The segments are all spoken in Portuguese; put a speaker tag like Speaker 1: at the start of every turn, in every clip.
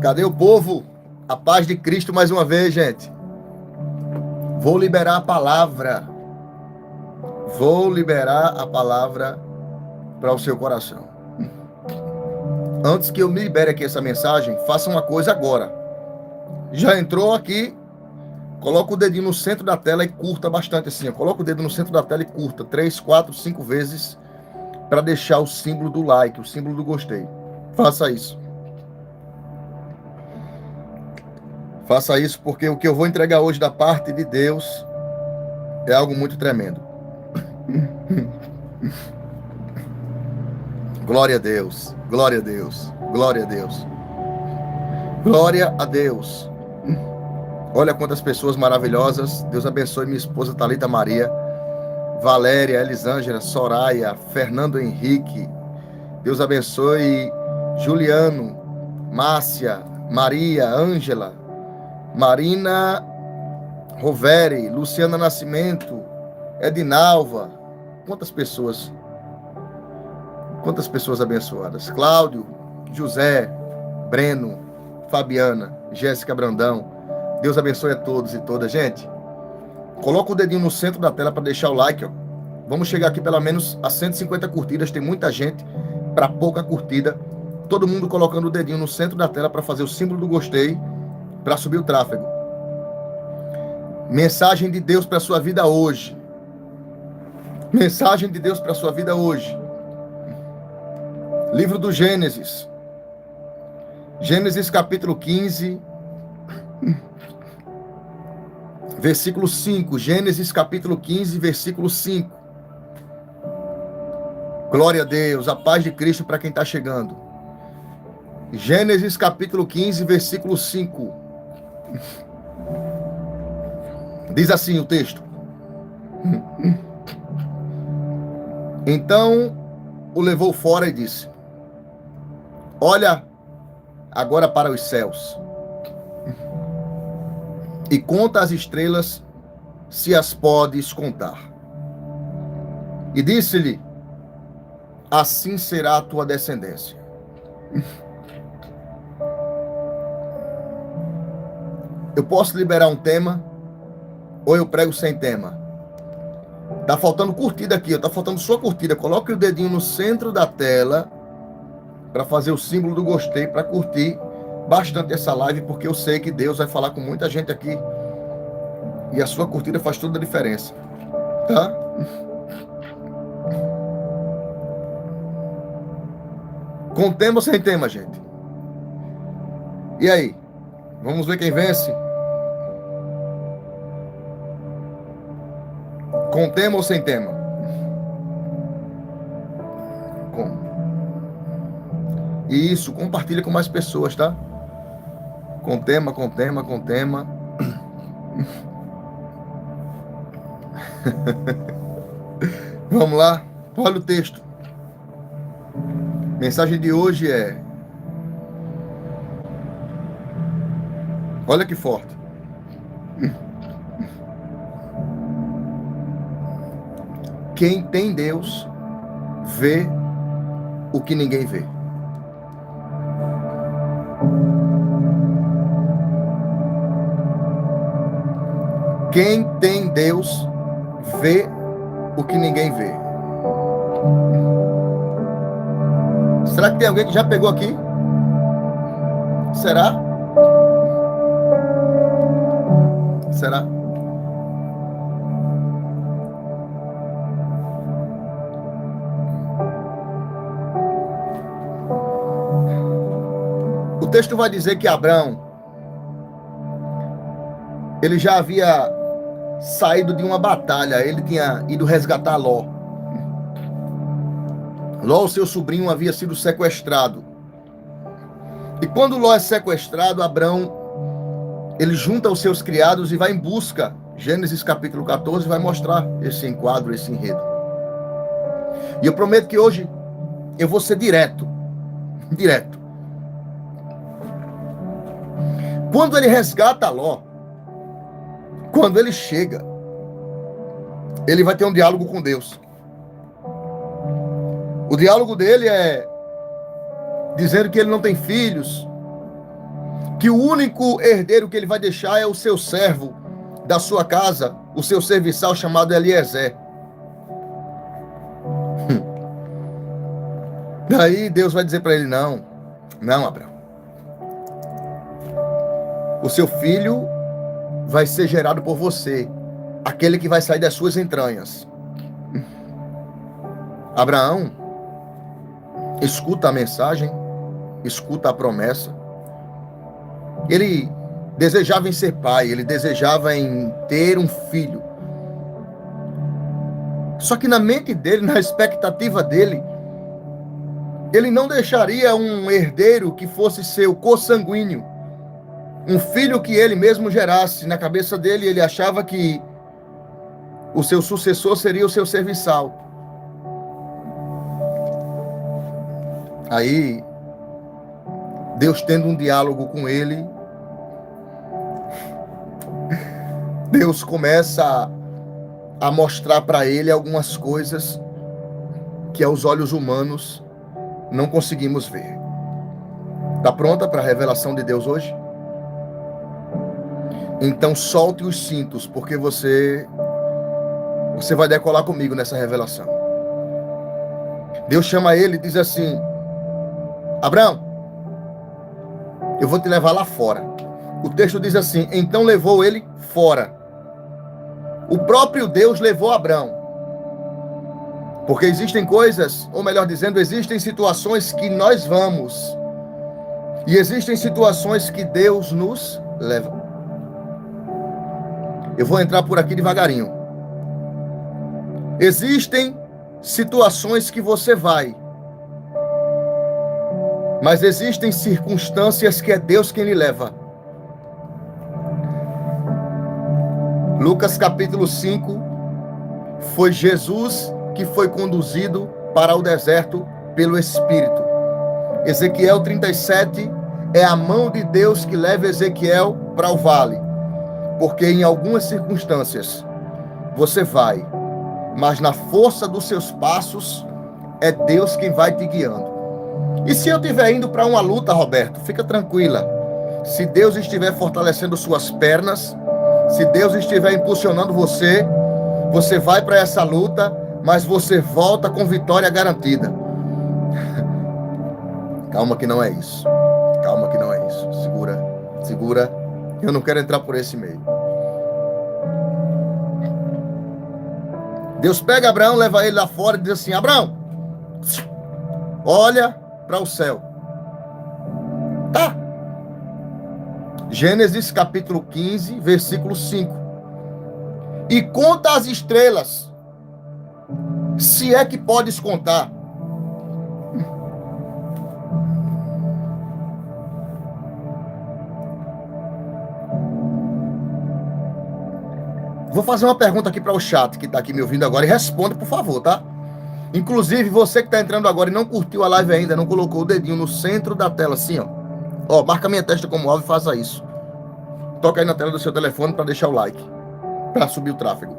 Speaker 1: Cadê o povo? A paz de Cristo mais uma vez, gente. Vou liberar a palavra. Vou liberar a palavra para o seu coração. Antes que eu me libere aqui essa mensagem, faça uma coisa agora. Já entrou aqui? Coloca o dedinho no centro da tela e curta bastante assim. Coloca o dedo no centro da tela e curta 3, 4, 5 vezes para deixar o símbolo do like, o símbolo do gostei. Faça isso. Faça isso porque o que eu vou entregar hoje da parte de Deus é algo muito tremendo. Glória a Deus, glória a Deus, glória a Deus. Glória a Deus. Olha quantas pessoas maravilhosas. Deus abençoe minha esposa Thalita Maria, Valéria, Elisângela, Soraya, Fernando Henrique. Deus abençoe Juliano, Márcia, Maria, Ângela, Marina Roveri, Luciana Nascimento, Edinalva. Quantas pessoas abençoadas. Cláudio, José, Breno, Fabiana, Jéssica Brandão. Deus abençoe a todos e todas. Gente, coloca o dedinho no centro da tela para deixar o like. Ó. Vamos chegar aqui pelo menos a 150 curtidas. Tem muita gente para pouca curtida. Todo mundo colocando o dedinho no centro da tela para fazer o símbolo do gostei, para subir o tráfego. Mensagem de Deus para a sua vida hoje. Mensagem de Deus para a sua vida hoje. Livro do Gênesis. Gênesis capítulo 15, versículo 5. Gênesis capítulo 15, versículo 5. Glória a Deus, a paz de Cristo para quem está chegando. Gênesis capítulo 15, versículo 5. Diz assim o texto. Então o levou fora e disse: olha agora para os céus e conta as estrelas, se as podes contar. E disse-lhe: assim será a tua descendência. Eu posso liberar um tema ou eu prego sem tema? Tá faltando curtida aqui, tá faltando sua curtida. Coloque o dedinho no centro da tela para fazer o símbolo do gostei, para curtir bastante essa live, porque eu sei que Deus vai falar com muita gente aqui e a sua curtida faz toda a diferença, tá? Com tema ou sem tema, gente? E aí? Vamos ver quem vence? Com tema ou sem tema? Com. Isso, compartilha com mais pessoas, tá? Com tema, com tema, com tema. Vamos lá, olha o texto. Mensagem de hoje é: olha que forte. Quem tem Deus vê o que ninguém vê. Quem tem Deus vê o que ninguém vê. Será que tem alguém que já pegou aqui? Será? Será? O texto vai dizer que Abrão, ele já havia saído de uma batalha, ele tinha ido resgatar Ló. Ló, o seu sobrinho, havia sido sequestrado. E quando Ló é sequestrado, Abrão, ele junta os seus criados e vai em busca. Gênesis capítulo 14 vai mostrar esse enquadro, esse enredo. E eu prometo que hoje eu vou ser direto. Quando ele resgata Ló, quando ele chega, ele vai ter um diálogo com Deus. O diálogo dele é dizendo que ele não tem filhos, que o único herdeiro que ele vai deixar é o seu servo da sua casa, o seu serviçal chamado Eliezer. Daí Deus vai dizer para ele: não, Abraão. O seu filho vai ser gerado por você, aquele que vai sair das suas entranhas. Abraão escuta a mensagem, escuta a promessa. Ele desejava em ser pai, ele desejava em ter um filho. Só que na mente dele, na expectativa dele, ele não deixaria um herdeiro que fosse seu consanguíneo, um filho que ele mesmo gerasse. Na cabeça dele, ele achava que o seu sucessor seria o seu serviçal. Aí, Deus tendo um diálogo com ele, Deus começa a mostrar para ele algumas coisas que aos olhos humanos não conseguimos ver. Está pronta para a revelação de Deus hoje? Então solte os cintos, porque você vai decolar comigo nessa revelação. Deus chama ele e diz assim: Abraão, eu vou te levar lá fora. O texto diz assim: então levou ele fora. O próprio Deus levou Abraão. Porque existem coisas, ou melhor dizendo, existem situações que nós vamos, e existem situações que Deus nos leva. Eu vou entrar por aqui devagarinho. Existem situações que você vai, mas existem circunstâncias que é Deus quem lhe leva. Lucas capítulo 5, foi Jesus que foi conduzido para o deserto pelo Espírito. Ezequiel 37, é a mão de Deus que leva Ezequiel para o vale. Porque em algumas circunstâncias você vai, mas na força dos seus passos é Deus quem vai te guiando. E se eu estiver indo para uma luta, Roberto, fica tranquila. Se Deus estiver fortalecendo suas pernas, se Deus estiver impulsionando você, você vai para essa luta, mas você volta com vitória garantida. Calma que não é isso. Calma que não é isso. Segura. Eu não quero entrar por esse meio. Deus pega Abraão, leva ele lá fora e diz assim: Abraão, olha para o céu. Tá. Gênesis capítulo 15, versículo 5. E conta as estrelas, se é que podes contar. Vou fazer uma pergunta aqui para o chat que está aqui me ouvindo agora e responda, por favor, tá? Inclusive, você que está entrando agora e não curtiu a live ainda, não colocou o dedinho no centro da tela, assim, ó. Ó, marca minha testa como alvo e faça isso. Toca aí na tela do seu telefone para deixar o like, para subir o tráfego.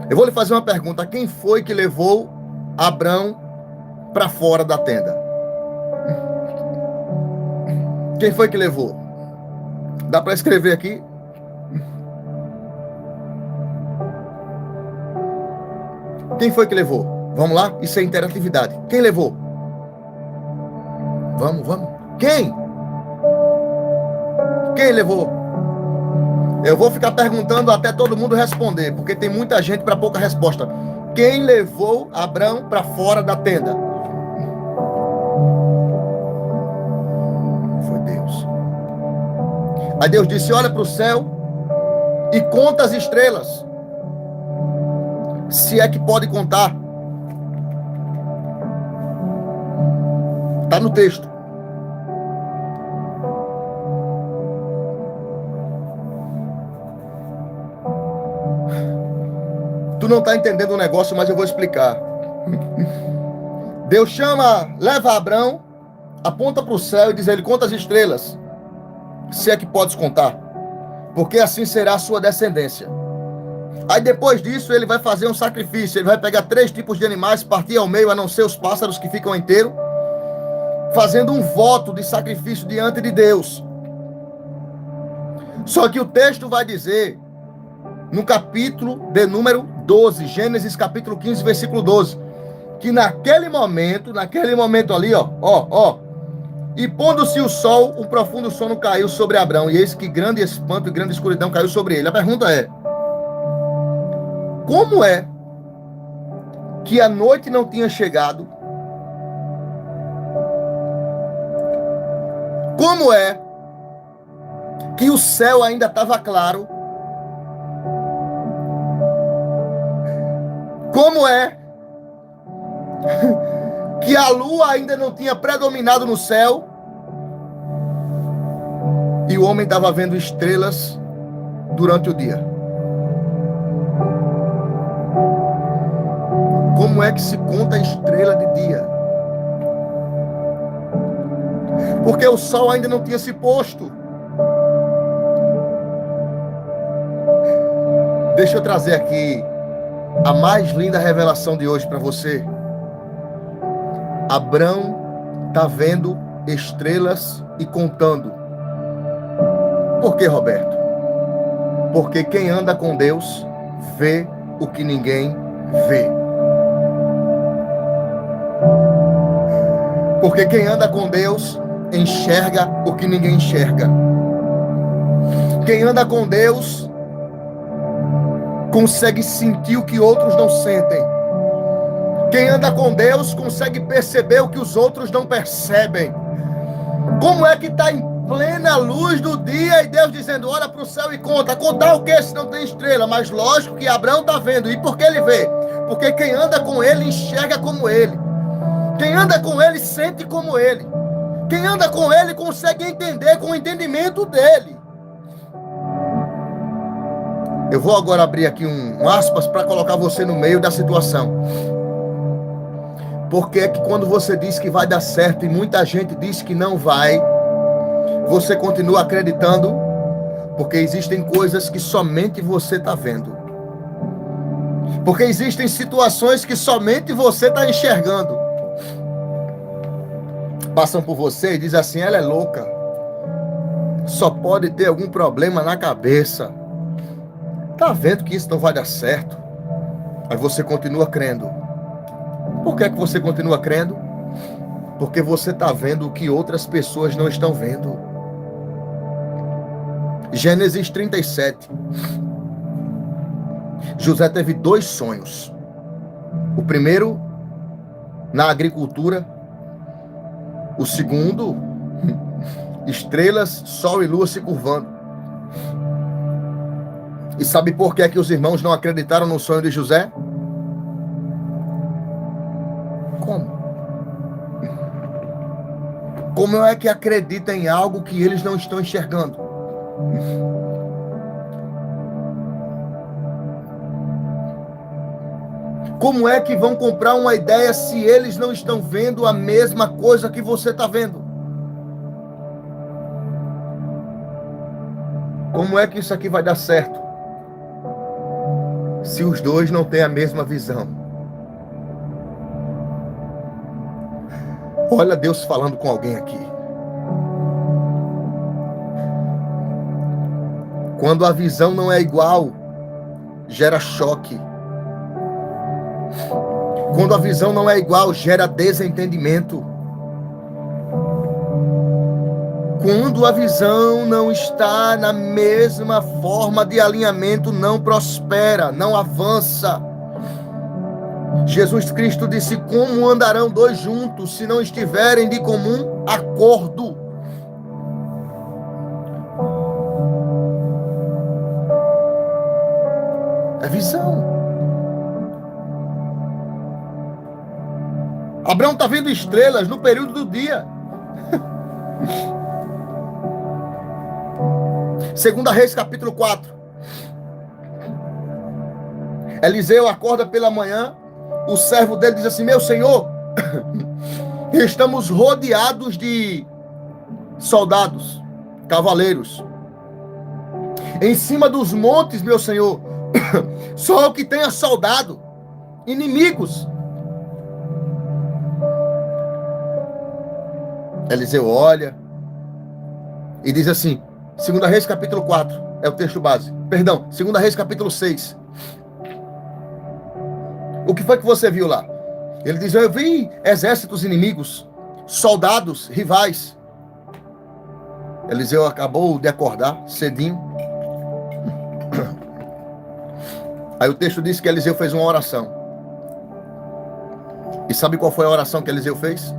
Speaker 1: Eu vou lhe fazer uma pergunta. Quem foi que levou Abraão para fora da tenda? Quem foi que levou? Dá para escrever aqui? Quem foi que levou? Vamos lá? Isso é interatividade. Quem levou? Vamos. Quem? Quem levou? Eu vou ficar perguntando até todo mundo responder, porque tem muita gente para pouca resposta. Quem levou Abraão para fora da tenda? Foi Deus. Aí Deus disse: olha para o céu e conta as estrelas, se é que pode contar. Está no texto. Tu não está entendendo o negócio, mas eu vou explicar. Deus leva Abraão, aponta para o céu e diz a ele: conta as estrelas, se é que podes contar, porque assim será a sua descendência. Aí depois disso ele vai fazer um sacrifício. Ele vai pegar 3 tipos de animais, partir ao meio, a não ser os pássaros que ficam inteiros, fazendo um voto de sacrifício diante de Deus. Só que o texto vai dizer, no capítulo de número 12, Gênesis capítulo 15, versículo 12, que naquele momento ali, e pondo-se o sol, um profundo sono caiu sobre Abrão, e eis que grande espanto e grande escuridão caiu sobre ele. A pergunta é, como é que a noite não tinha chegado? Como é que o céu ainda estava claro? Como é que a lua ainda não tinha predominado no céu e o homem estava vendo estrelas durante o dia? Como é que se conta a estrela de dia? Porque o sol ainda não tinha se posto. Deixa eu trazer aqui a mais linda revelação de hoje para você. Abrão está vendo estrelas e contando. Por que, Roberto? Porque quem anda com Deus vê o que ninguém vê. Porque quem anda com Deus enxerga o que ninguém enxerga. Quem anda com Deus consegue sentir o que outros não sentem. Quem anda com Deus consegue perceber o que os outros não percebem. Como é que está em plena luz do dia e Deus dizendo, olha para o céu e conta. Contar o que se não tem estrela? Mas lógico que Abraão está vendo. E por que ele vê? Porque quem anda com ele enxerga como ele. Quem anda com ele sente como ele. Quem anda com ele consegue entender com o entendimento dele. Eu vou agora abrir aqui um aspas para colocar você no meio da situação. Porque é que quando você diz que vai dar certo e muita gente diz que não vai, você continua acreditando? Porque existem coisas que somente você está vendo. Porque existem situações que somente você está enxergando. Passam por você e dizem assim, ela é louca. Só pode ter algum problema na cabeça. Tá vendo que isso não vai dar certo? Aí você continua crendo. Por que você continua crendo? Porque você está vendo o que outras pessoas não estão vendo. Gênesis 37. José teve 2 sonhos. O primeiro, na agricultura. O segundo, estrelas, sol e lua se curvando. E sabe por que os irmãos não acreditaram no sonho de José? Como é que acredita em algo que eles não estão enxergando? Como é que vão comprar uma ideia se eles não estão vendo a mesma coisa que você está vendo? Como é que isso aqui vai dar certo? Se os dois não têm a mesma visão. Olha Deus falando com alguém aqui. Quando a visão não é igual, gera choque. Quando a visão não é igual, gera desentendimento. Quando a visão não está na mesma forma de alinhamento, não prospera, não avança. Jesus Cristo disse, como andarão 2 juntos se não estiverem de comum acordo? É visão. Abraão está vendo estrelas no período do dia. 2 Reis, capítulo 4. Eliseu acorda pela manhã, o servo dele diz assim, meu senhor, estamos rodeados de soldados, cavaleiros. Em cima dos montes, meu senhor, só o que tenha soldado, inimigos. Eliseu olha e diz assim, 2 Reis capítulo 4, é o texto base. Perdão, 2 Reis capítulo 6. O que foi que você viu lá? Ele diz, eu vi exércitos inimigos, soldados, rivais. Eliseu acabou de acordar cedinho. Aí o texto diz que Eliseu fez uma oração. E sabe qual foi a oração que Eliseu fez?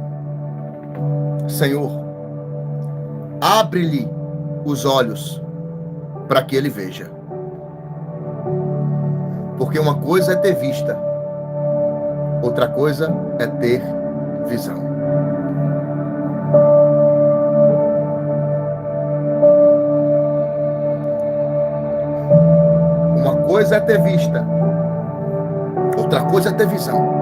Speaker 1: Senhor, abre-lhe os olhos para que ele veja. Porque uma coisa é ter vista, outra coisa é ter visão. Uma coisa é ter vista, outra coisa é ter visão.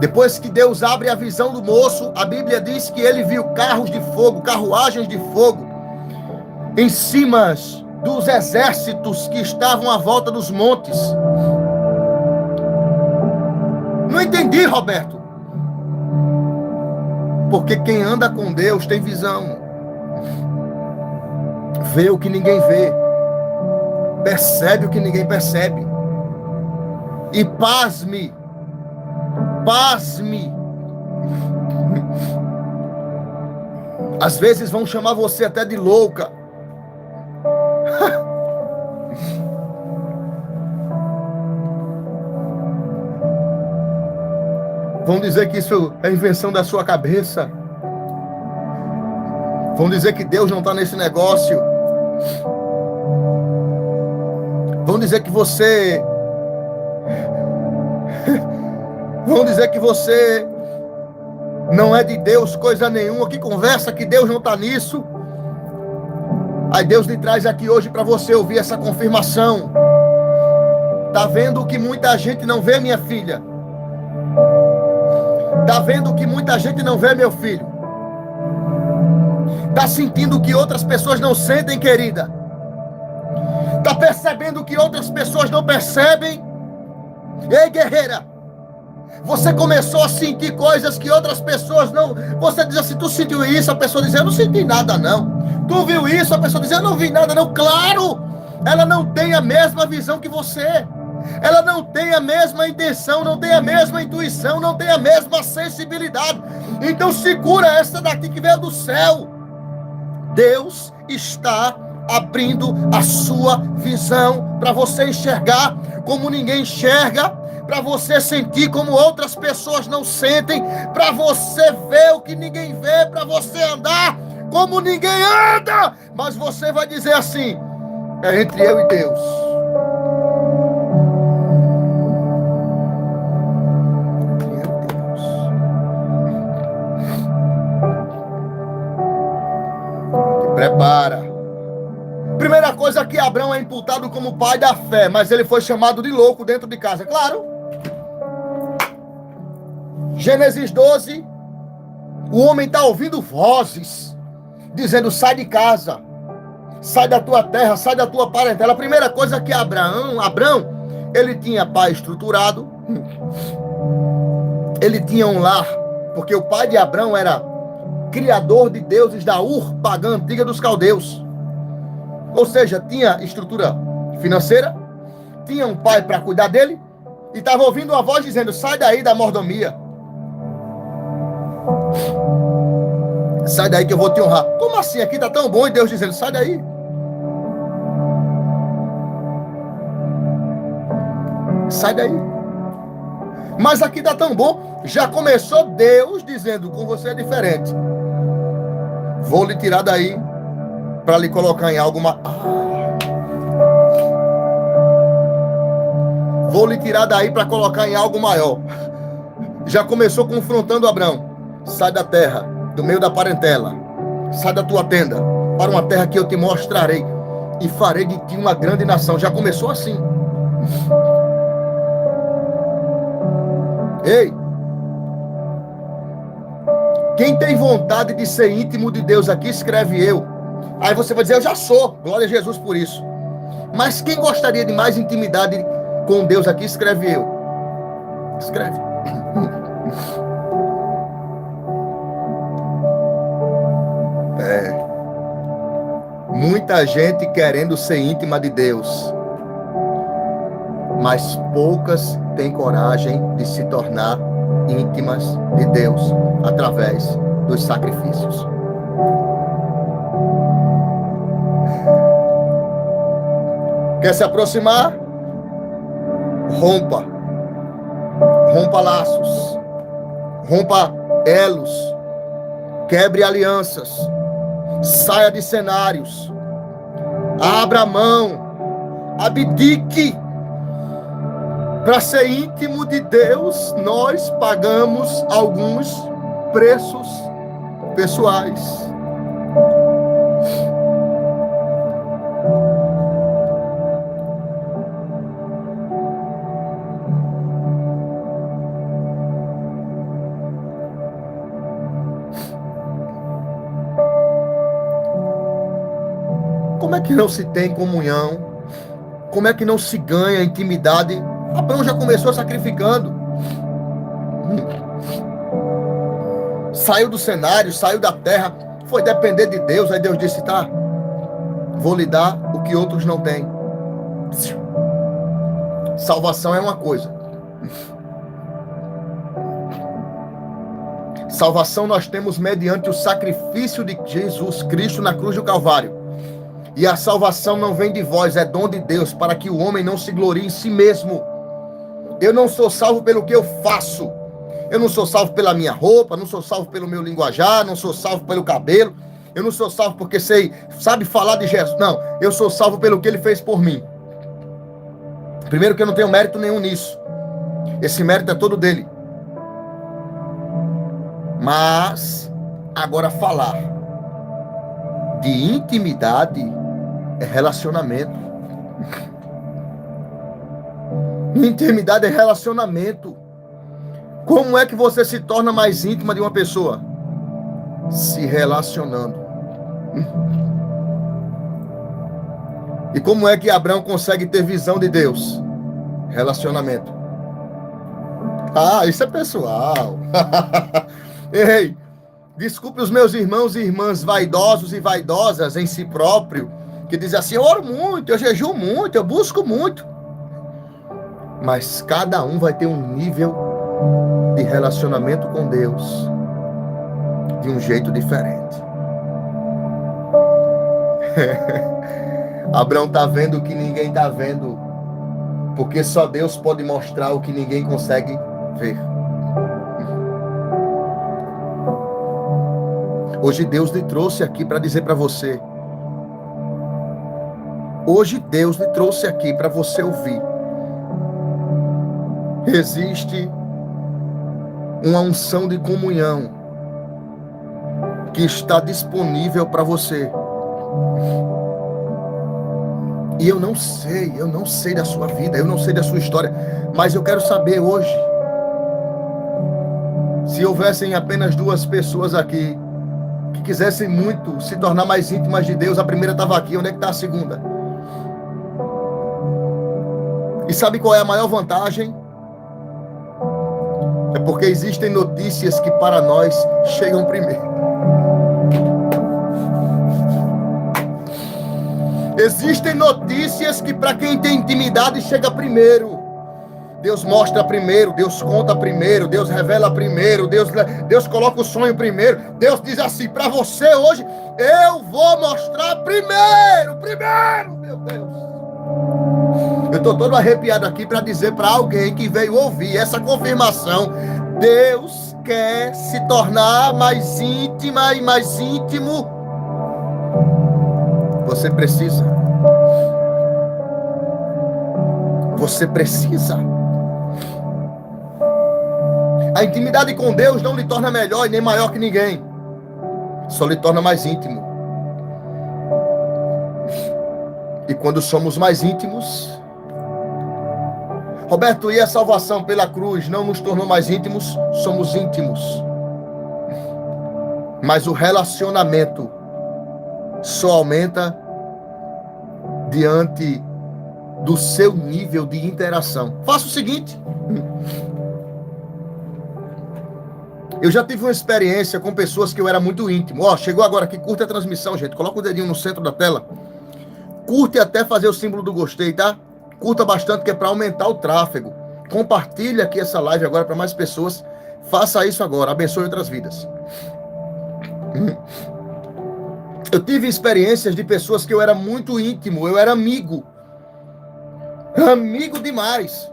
Speaker 1: Depois que Deus abre a visão do moço, a Bíblia diz que ele viu carros de fogo, carruagens de fogo, em cima dos exércitos que estavam à volta dos montes. Não entendi, Roberto. Porque quem anda com Deus tem visão. Vê o que ninguém vê. Percebe o que ninguém percebe. E pasme. Pasme. Às vezes vão chamar você até de louca. Vão dizer que isso é invenção da sua cabeça. Vão dizer que Deus não está nesse negócio. Vão dizer que você... Vão dizer que você não é de Deus coisa nenhuma. Que conversa que Deus não está nisso. Aí Deus lhe traz aqui hoje para você ouvir essa confirmação. Tá vendo o que muita gente não vê, minha filha? Tá vendo o que muita gente não vê, meu filho? Tá sentindo o que outras pessoas não sentem, querida? Tá percebendo o que outras pessoas não percebem? Ei, guerreira! Você começou a sentir coisas que outras pessoas não... Você diz assim, tu sentiu isso? A pessoa diz, eu não senti nada, não. Tu viu isso? A pessoa diz, eu não vi nada, não. Claro! Ela não tem a mesma visão que você. Ela não tem a mesma intenção, não tem a mesma intuição, não tem a mesma sensibilidade. Então segura essa daqui que veio do céu. Deus está abrindo a sua visão para você enxergar como ninguém enxerga, para você sentir como outras pessoas não sentem, para você ver o que ninguém vê, para você andar como ninguém anda. Mas você vai dizer assim, é entre eu e Deus. Prepara. Primeira coisa que Abraão é imputado como pai da fé, mas ele foi chamado de louco dentro de casa, claro. Gênesis 12, o homem está ouvindo vozes, dizendo, sai de casa, sai da tua terra, sai da tua parentela. A primeira coisa que Abraão, ele tinha pai estruturado, ele tinha um lar, porque o pai de Abraão era criador de deuses da Ur pagã antiga dos caldeus. Ou seja, tinha estrutura financeira, tinha um pai para cuidar dele, e estava ouvindo uma voz dizendo, sai daí da mordomia. Sai daí que eu vou te honrar. Como assim? Aqui está tão bom, e Deus dizendo, sai daí. Sai daí. Mas aqui está tão bom. Já começou Deus dizendo, com você é diferente. Vou lhe tirar daí para lhe colocar em algo mais... Vou lhe tirar daí para colocar em algo maior. Já começou confrontando Abraão. Sai da terra, do meio da parentela. Sai da tua tenda, para uma terra que eu te mostrarei. E farei de ti uma grande nação. Já começou assim. Ei! Quem tem vontade de ser íntimo de Deus aqui, escreve eu. Aí você vai dizer, eu já sou. Glória a Jesus por isso. Mas quem gostaria de mais intimidade com Deus aqui, escreve eu. Escreve. Muita gente querendo ser íntima de Deus, mas poucas têm coragem de se tornar íntimas de Deus através dos sacrifícios. Quer se aproximar? Rompa. Rompa laços. Rompa elos. Quebre alianças. Saia de cenários. Abra mão. Abdique. Para ser íntimo de Deus, nós pagamos alguns preços pessoais. Como é que não se tem comunhão? Como é que não se ganha intimidade? Abraão já começou sacrificando. Saiu do cenário, saiu da terra, foi depender de Deus. Aí Deus disse, tá, vou lhe dar o que outros não têm. Salvação é uma coisa. Salvação nós temos mediante o sacrifício de Jesus Cristo na cruz do Calvário. E a salvação não vem de vós, é dom de Deus, para que o homem não se glorie em si mesmo. Eu não sou salvo pelo que eu faço. Eu não sou salvo pela minha roupa, não sou salvo pelo meu linguajar, não sou salvo pelo cabelo. Eu não sou salvo porque sabe falar de Jesus. Não, eu sou salvo pelo que ele fez por mim. Primeiro que eu não tenho mérito nenhum nisso. Esse mérito é todo dele. Mas, agora falar de intimidade é relacionamento. Intimidade é relacionamento. Como é que você se torna mais íntima de uma pessoa? Se relacionando. E como é que Abraão consegue ter visão de Deus? Relacionamento. Ah, isso é pessoal. Ei, desculpe os meus irmãos e irmãs vaidosos e vaidosas em si próprio, que dizem assim, eu oro muito, eu jejuo muito, eu busco muito. Mas cada um vai ter um nível de relacionamento com Deus de um jeito diferente. Abraão está vendo o que ninguém está vendo, porque só Deus pode mostrar o que ninguém consegue ver. Hoje Deus lhe trouxe aqui para dizer para você. Hoje Deus lhe trouxe aqui para você ouvir. Existe uma unção de comunhão que está disponível para você. E eu não sei da sua vida, eu não sei da sua história, mas eu quero saber hoje, se houvessem apenas duas pessoas aqui que quisessem muito se tornar mais íntimas de Deus, a primeira estava aqui, onde é que está a segunda? E sabe qual é a maior vantagem? É porque existem notícias que para nós chegam primeiro. Existem notícias que para quem tem intimidade chega primeiro. Deus mostra primeiro, Deus conta primeiro, Deus revela primeiro, Deus coloca o sonho primeiro. Deus diz assim, para você hoje, eu vou mostrar primeiro, meu Deus. Eu estou todo arrepiado aqui para dizer para alguém que veio ouvir essa confirmação. Deus quer se tornar mais íntima e mais íntimo. Você precisa. Você precisa. A intimidade com Deus não lhe torna melhor e nem maior que ninguém. Só lhe torna mais íntimo. E quando somos mais íntimos... Roberto, e a salvação pela cruz não nos tornou mais íntimos? Somos íntimos. Mas o relacionamento só aumenta diante do seu nível de interação. Faça o seguinte. Eu já tive uma experiência com pessoas que eu era muito íntimo. Ó, chegou agora aqui, curte a transmissão, gente. Coloca o dedinho no centro da tela. Curte até fazer o símbolo do gostei, tá? Curta bastante, que é para aumentar o tráfego. Compartilha aqui essa live agora para mais pessoas. Faça isso agora, abençoe outras vidas. Eu tive experiências de pessoas que eu era muito íntimo, eu era amigo. Amigo demais.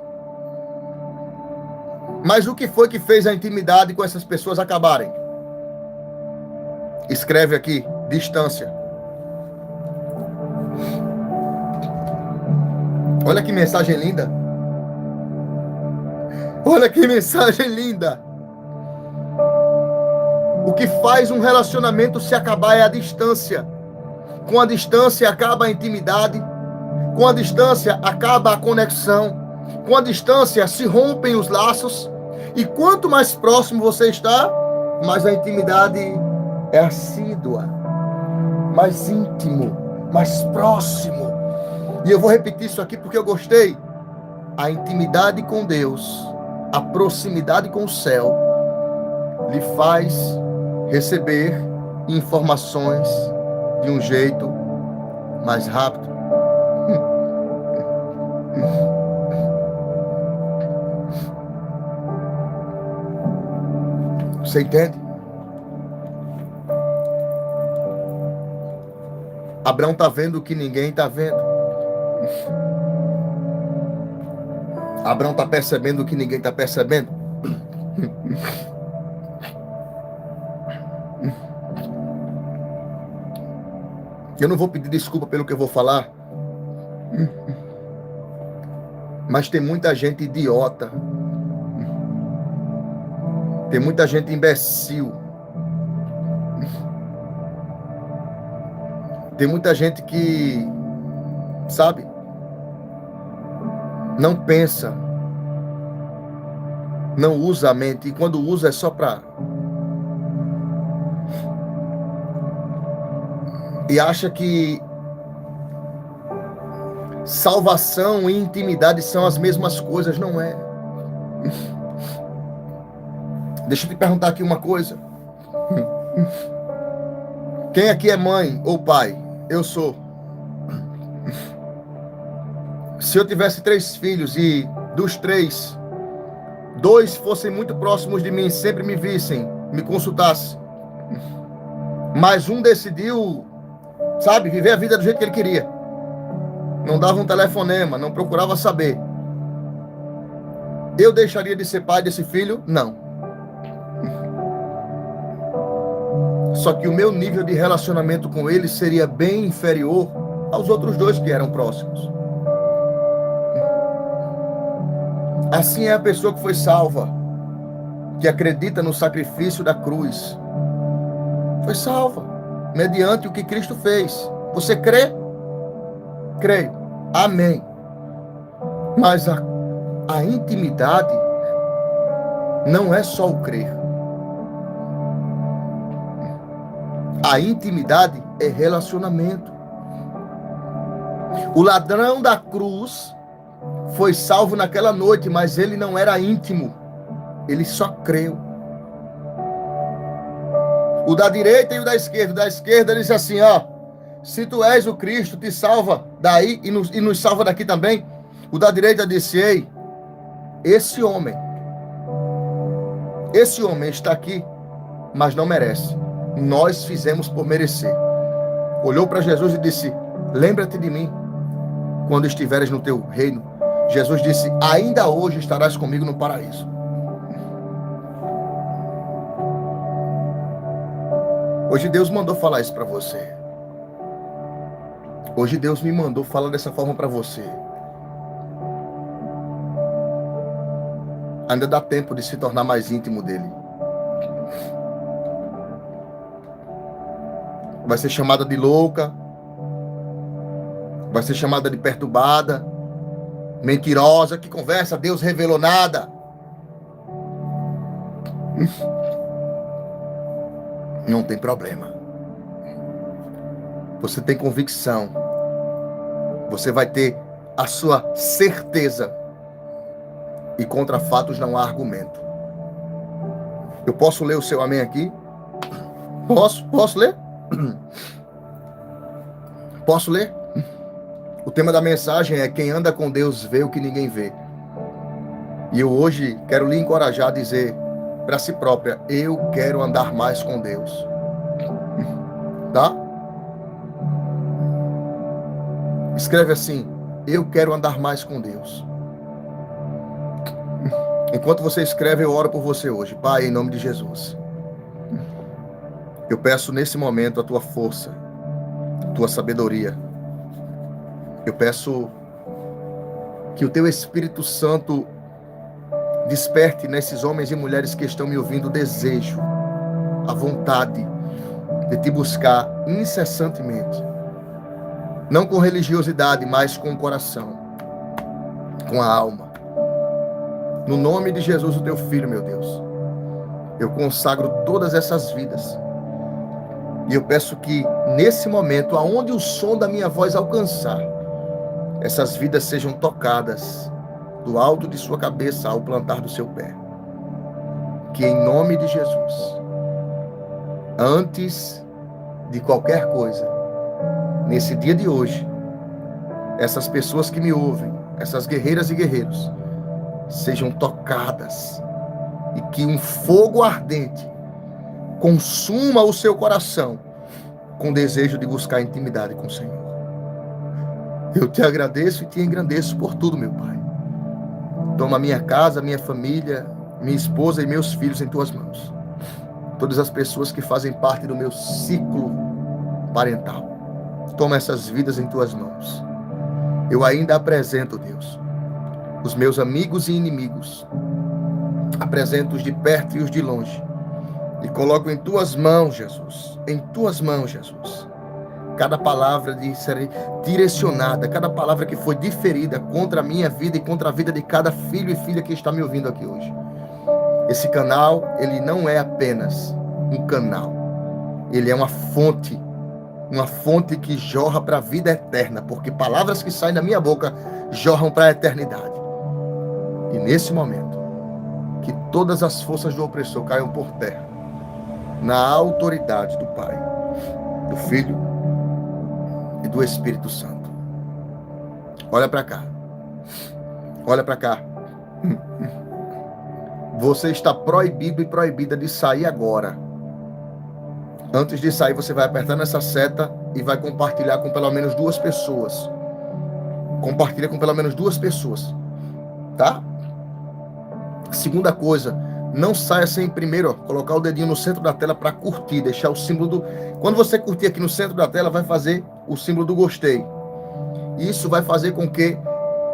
Speaker 1: Mas o que foi que fez a intimidade com essas pessoas acabarem? Escreve aqui, distância. Olha que mensagem linda. Olha que mensagem linda. O que faz um relacionamento se acabar é a distância. Com a distância acaba a intimidade. Com a distância acaba a conexão. Com a distância se rompem os laços. E quanto mais próximo você está, mais a intimidade é assídua, mais íntimo, mais próximo. E eu vou repetir isso aqui porque eu gostei. A intimidade com Deus, a proximidade com o céu, lhe faz receber informações de um jeito mais rápido. Você entende? Abraão está vendo o que ninguém está vendo. Abraão está percebendo o que ninguém está percebendo. Eu não vou pedir desculpa pelo que eu vou falar. Mas tem muita gente idiota. Tem muita gente imbecil. Tem muita gente que, sabe, não pensa, não usa a mente. E quando usa é só para... E acha que salvação e intimidade são as mesmas coisas. Não é. Deixa eu te perguntar aqui uma coisa. Quem aqui é mãe ou pai? Eu sou. Se eu tivesse 3 filhos e dos 3, 2 fossem muito próximos de mim, sempre me vissem, me consultassem, mas um decidiu, sabe, viver a vida do jeito que ele queria, não dava um telefonema, não procurava saber, eu deixaria de ser pai desse filho? Não. Só que o meu nível de relacionamento com ele seria bem inferior aos outros 2 que eram próximos. Assim é a pessoa que foi salva, que acredita no sacrifício da cruz. Foi salva, mediante o que Cristo fez. Você crê? Creio. Amém. Mas a intimidade não é só o crer. A intimidade é relacionamento. O ladrão da cruz foi salvo naquela noite, mas ele não era íntimo. Ele só creu. O da direita e o da esquerda. O da esquerda ele disse assim, ó, se tu és o Cristo, te salva daí e nos salva daqui também. O da direita disse, ei, esse homem está aqui, mas não merece. Nós fizemos por merecer. Olhou para Jesus e disse, lembra-te de mim quando estiveres no teu reino. Jesus disse, ainda hoje estarás comigo no paraíso. Hoje Deus mandou falar isso para você. Hoje Deus me mandou falar dessa forma para você. Ainda dá tempo de se tornar mais íntimo dele. Vai ser chamada de louca. Vai ser chamada de perturbada. Mentirosa, que conversa, Deus revelou nada. Não tem problema. Você tem convicção. Você vai ter a sua certeza. E contra fatos não há argumento. Eu posso ler o seu amém aqui? Posso ler? Posso ler? O tema da mensagem é: quem anda com Deus vê o que ninguém vê. E eu hoje quero lhe encorajar a dizer para si própria: eu quero andar mais com Deus. Tá? Escreve assim: eu quero andar mais com Deus. Enquanto você escreve, eu oro por você hoje. Pai, em nome de Jesus, eu peço nesse momento a tua força, a tua sabedoria. Eu peço que o teu Espírito Santo desperte nesses homens e mulheres que estão me ouvindo o desejo, a vontade de te buscar incessantemente. Não com religiosidade, mas com o coração, com a alma. No nome de Jesus, o teu Filho, meu Deus, eu consagro todas essas vidas. E eu peço que, nesse momento, aonde o som da minha voz alcançar, essas vidas sejam tocadas do alto de sua cabeça ao plantar do seu pé. Que, em nome de Jesus, antes de qualquer coisa, nesse dia de hoje, essas pessoas que me ouvem, essas guerreiras e guerreiros, sejam tocadas e que um fogo ardente consuma o seu coração com desejo de buscar intimidade com o Senhor. Eu te agradeço e te engrandeço por tudo, meu Pai. Toma minha casa, minha família, minha esposa e meus filhos em tuas mãos. Todas as pessoas que fazem parte do meu ciclo parental. Toma essas vidas em tuas mãos. Eu ainda apresento, Deus, os meus amigos e inimigos. Apresento os de perto e os de longe. E coloco em tuas mãos, Jesus. Em tuas mãos, Jesus. Cada palavra de ser direcionada, cada palavra que foi diferida contra a minha vida e contra a vida de cada filho e filha que está me ouvindo aqui hoje. Esse canal, ele não é apenas um canal. Ele é uma fonte que jorra para a vida eterna, porque palavras que saem da minha boca jorram para a eternidade. E nesse momento, que todas as forças do opressor caiam por terra, na autoridade do Pai, do Filho e do Espírito Santo. Olha para cá. Olha para cá. Você está proibido e proibida de sair agora. Antes de sair, você vai apertar nessa seta e vai compartilhar com pelo menos 2 pessoas. Compartilha com pelo menos 2 pessoas. Tá? Segunda coisa, não saia sem primeiro colocar o dedinho no centro da tela para curtir, deixar o símbolo do... Quando você curtir aqui no centro da tela, vai fazer o símbolo do gostei. Isso vai fazer com que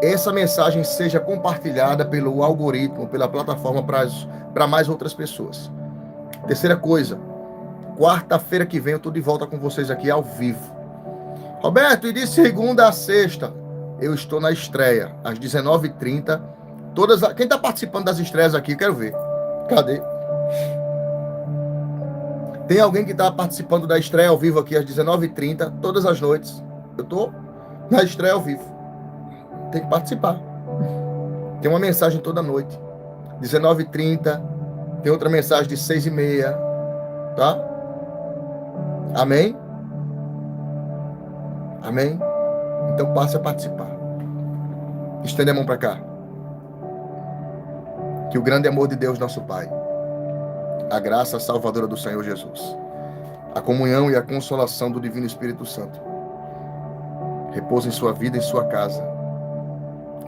Speaker 1: essa mensagem seja compartilhada pelo algoritmo, pela plataforma para mais outras pessoas. Terceira coisa, quarta-feira que vem eu estou de volta com vocês aqui ao vivo. Roberto, e de segunda a sexta eu estou na estreia, às 19h30. Quem está participando das estreias aqui, quero ver. Cadê? Tem alguém que está participando da estreia ao vivo aqui às 19h30, todas as noites. Eu estou na estreia ao vivo. Tem que participar. Tem uma mensagem toda noite. 19h30. Tem outra mensagem de 6h30. Tá? Amém? Amém? Então passe a participar. Estende a mão para cá. Que o grande amor de Deus, nosso Pai, a graça salvadora do Senhor Jesus, a comunhão e a consolação do Divino Espírito Santo, repousa em sua vida e em sua casa.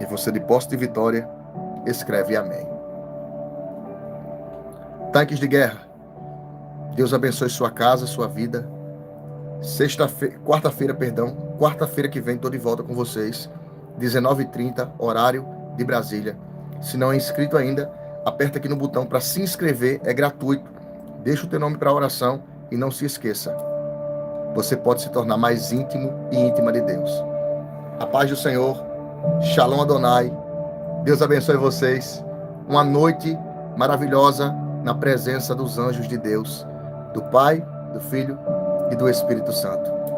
Speaker 1: E você, de posse de vitória, escreve amém. Tanques de guerra, Deus abençoe sua casa, sua vida. Quarta-feira que vem, estou de volta com vocês, 19h30, horário de Brasília. Se não é inscrito ainda, aperta aqui no botão para se inscrever, é gratuito. Deixa o teu nome para a oração e não se esqueça, você pode se tornar mais íntimo e íntima de Deus. A paz do Senhor, Shalom Adonai, Deus abençoe vocês. Uma noite maravilhosa na presença dos anjos de Deus, do Pai, do Filho e do Espírito Santo.